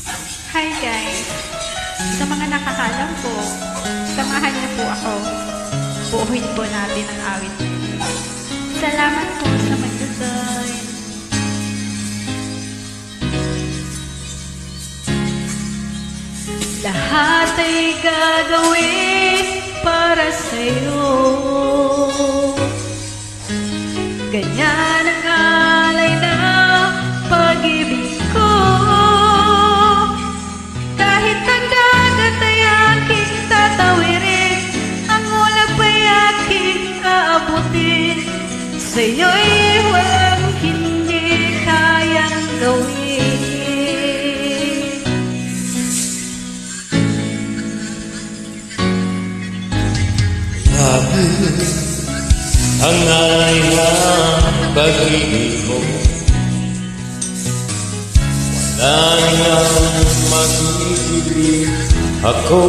Hi guys! Sa mga nakakalam po, samahan niyo po ako. Buuhin po natin ang awit na ito. Salamat po sa mag-design. Lahat ay gagawin para sa'yo. Ganyan ang alay na pag-ibig ko. Kahit ang dagat ay aking tatawirin, ang ulag pa'y aking aabutin. Sa'yo'y walang hindi kayang gawin. Ang alay ng pag-ibig mo, wala nang mag-ibig ako.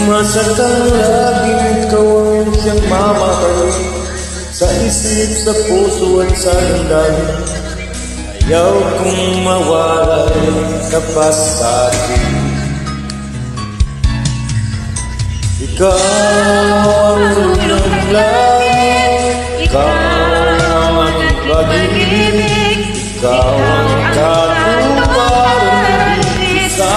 Masakang laging ikaw ang siyang mamatay sa isip, sa puso at sa damdamin. Ayaw kong mawala ka pa sa akin. Ikaw ang unang langit, ikaw ang aking pag-ibig, ikaw ang katuparan sa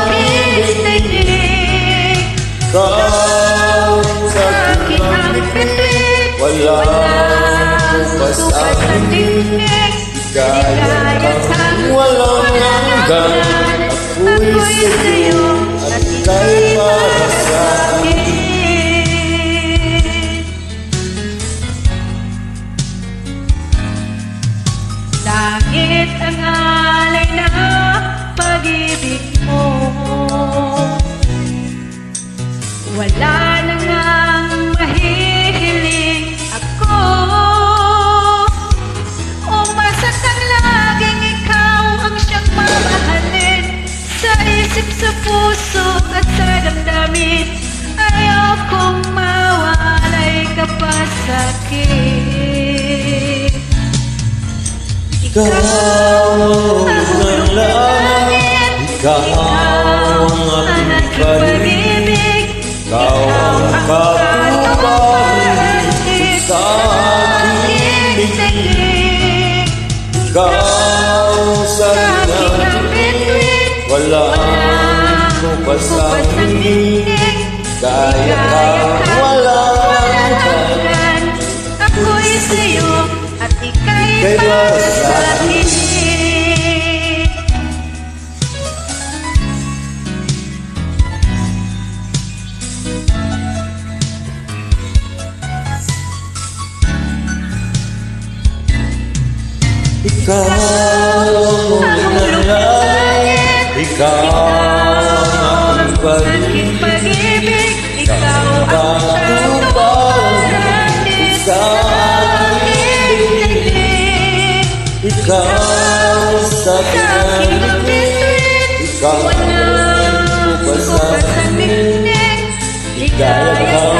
aking daigdig. Ikaw sa aking ngiti, walang kupas aking dinig. Ligaya kang walang hanggan, ako'y sa'yo at ika'y para sa akin. Langit ang alay na pag-ibig mo, wala na ngang mahihiling ako. Umasak ang laging ikaw ang siyang mamahalin, sa isip, sa puso at sa damdamin. Ayaw kong mawalay ka pa sa'kin. Ikaw ang unang langit, ikaw ang aking pag-ibig, ikaw ang katuparan sa aking daigdig. Ikaw sa aking ngiti, walang kupas ang dinig. Kaya ka walang hanggan, ako'y sa'yo at ika'y kay para para sa sa akin. Ikaw ang unang langit, ikaw ang aking Aking pag-ibig, ikaw ang katuparan sa aking daigdig. ikaw sa aking ngiti, ikaw ang kupas sa aking dinig. Ligaya ka